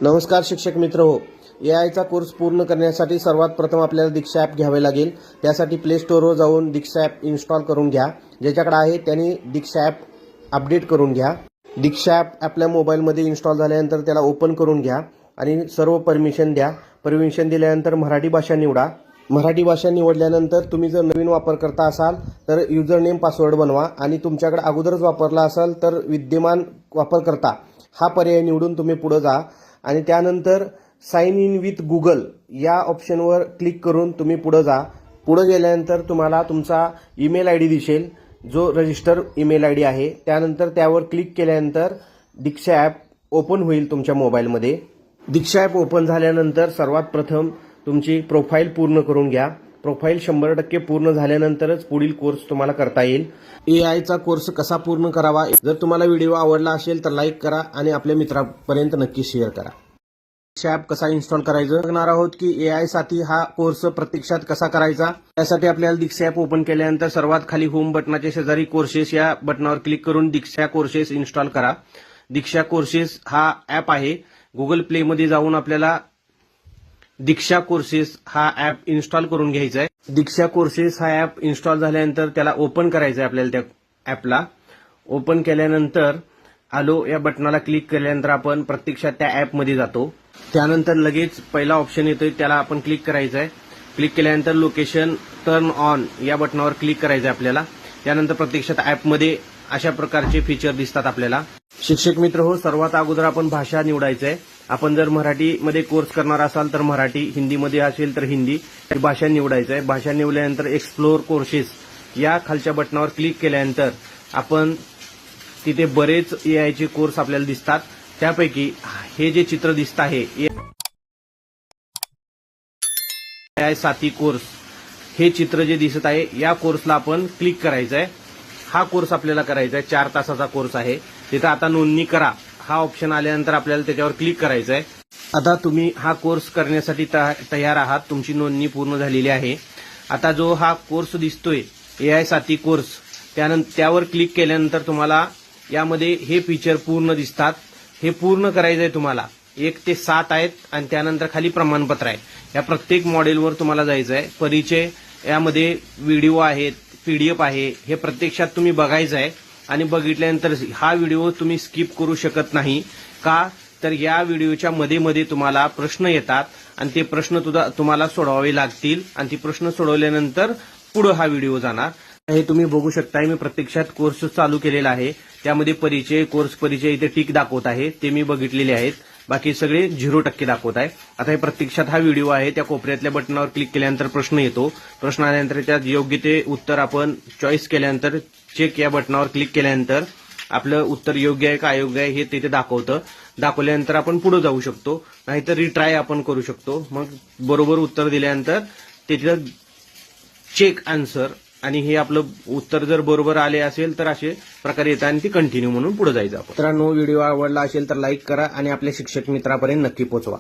नमस्कार शिक्षक मित्र हो, एआयचा कोर्स पूर्ण करण्यासाठी सर्वात प्रथम आपल्याला दीक्षा ॲप घ्यावे लागेल। त्यासाठी प्ले स्टोअरवर जाऊन दीक्षा ॲप इन्स्टॉल करून घ्या। ज्याच्याकडे आहे त्यांनी दीक्षा ॲप अपडेट करून घ्या। दीक्षा ॲप आपल्या मोबाईलमध्ये इन्स्टॉल झाल्यानंतर त्याला ओपन करून घ्या आणि सर्व परमिशन द्या। परमिशन दिल्यानंतर मराठी भाषा निवडा। मराठी भाषा निवडल्यानंतर तुम्ही जर नवीन वापरकर्ता असाल तर युजर नेम पासवर्ड बनवा आणि तुमच्याकडे अगोदरच वापरला असाल तर विद्यमान वापरकर्ता हा पर्याय निवडून तुम्ही पुढे जा आणि त्यानंतर साइन इन विथ गुगल या ऑप्शनवर क्लिक करून तुम्ही पुढे जा। पुढे गेल्यानंतर तुम्हाला तुमचा ईमेल आयडी दिसेल जो रजिस्टर ईमेल आयडी आहे। त्यानंतर त्यावर क्लिक केल्यानंतर दीक्षा ॲप ओपन होईल तुमच्या मोबाईलमध्ये। दीक्षा ॲप ओपन झाल्यानंतर सर्वात प्रथम तुमची प्रोफाईल पूर्ण करून घ्या। प्रोफाईल 100% पूर्ण झाल्यानंतरच पुढील कोर्स तुम्हाला करता येईल। एआयचा कोर्स कसा पूर्ण करावा, जर तुम्हाला व्हिडिओ आवडला असेल तर लाईक करा आणि आपल्या मित्रांपर्यंत नक्की शेअर करा। दीक्षा ॲप कसा इन्स्टॉल करायचं बघणार आहोत की एआय साठी हा कोर्स प्रत्यक्षात कसा करायचा। त्यासाठी आपल्याला दीक्षा ॲप ओपन केल्यानंतर सर्वात खाली होम बटनाच्या शेजारी कोर्सेस या बटनावर क्लिक करून दीक्षा कोर्सेस इन्स्टॉल करा। दीक्षा कोर्सेस हा ॲप आहे। गुगल प्ले मध्ये जाऊन आपल्याला दीक्षा कोर्सेस हा ॲप इन्स्टॉल करून घ्यायचा आहे। दीक्षा कोर्सेस हा ॲप इन्स्टॉल झाल्यानंतर त्याला ओपन करायचं आहे। आपल्याला त्या ॲपला ओपन केल्यानंतर आलो या बटनाला क्लिक केल्यानंतर आपण प्रत्यक्षात त्या ॲपमध्ये जातो। त्यानंतर लगेच पहिला ऑप्शन येतोय त्याला आपण क्लिक करायचं आहे। क्लिक केल्यानंतर लोकेशन टर्न ऑन या बटनावर क्लिक करायचं आहे आपल्याला। त्यानंतर प्रत्यक्षात ॲपमध्ये अशा प्रकारचे फीचर दिसतात आपल्याला। शिक्षक मित्र हो, सर्वात अगोदर आपण भाषा निवडायचं आहे। आपण जर मराठीमध्ये कोर्स करणार असाल तर मराठी, हिंदीमध्ये असेल तर हिंदी भाषा निवडायचं आहे। भाषा निवडल्यानंतर एक्सप्लोर कोर्सेस या खालच्या बटनावर क्लिक केल्यानंतर आपण तिथे बरेच एआयचे कोर्स आपल्याला दिसतात। त्यापैकी हे जे चित्र दिसत आहे एआय साथी कोर्स, हे चित्र जे दिसत आहे या कोर्सला आपण क्लिक करायचं आहे। हा कोर्स आपल्याला करायचा आहे, 4 तासाचा कोर्स आहे। तिथे आता नोंदणी करा हा ऑप्शन आल्यानंतर आपल्याला त्याच्यावर क्लिक करायचं आहे। आता तुम्ही हा कोर्स करण्यासाठी तयार आहात, तुमची नोंदणी पूर्ण झालेली आहे। आता जो हा कोर्स दिसतोय एआय साथी कोर्स, त्यावर क्लिक केल्यानंतर तुम्हाला यामध्ये हे फीचर पूर्ण दिसतात। हे पूर्ण करायचं आहे तुम्हाला। 1 ते 7 आहेत आणि त्यानंतर खाली प्रमाणपत्र आहे। या प्रत्येक मॉडेलवर तुम्हाला जायचं आहे। परिचय यामध्ये व्हिडिओ आहेत, पीडीएफ आहे, हे प्रत्यक्षात तुम्ही बघायचं आहे आणि बघितल्यानंतर हा व्हिडिओ तुम्ही स्किप करू शकत नाही। का तर या व्हिडिओच्या मध्ये तुम्हाला प्रश्न येतात आणि ते प्रश्न तुम्हाला सोडवावे लागतील आणि ते प्रश्न सोडवल्यानंतर पुढे हा व्हिडिओ जाणार। हे तुम्ही बघू शकताय मी प्रत्यक्षात कोर्स चालू केलेला आहे। त्यामध्ये परिचय, कोर्स परिचय इथे टिक दाखवत आहे, ते मी बघितलेले आहेत। बाकी सगळे 0% दाखवत आहे। आता हे प्रत्यक्षात हा व्हिडिओ आहे। त्या कोपऱ्यातल्या बटनावर क्लिक केल्यानंतर प्रश्न येतो। प्रश्न आल्यानंतर त्यात योग्य ते उत्तर आपण चॉईस केल्यानंतर चेक या बटनावर क्लिक केल्यानंतर आपलं उत्तर योग्य आहे का अयोग्य आहे हे तिथे दाखवतं। दाखवल्यानंतर आपण पुढे जाऊ शकतो, नाहीतर रिट्राय आपण करू शकतो। मग बरोबर उत्तर दिल्यानंतर तिथं चेक आन्सर आणि हे आपलं उत्तर जर बरोबर आले असेल तर असे प्रकारे येतात आणि ती कंटिन्यू म्हणून पुढे जायचं आपण। मित्रांनो, व्हिडिओ आवडला असेल तर लाईक करा आणि आपल्या शिक्षक मित्रापर्यंत नक्की पोहोचवा।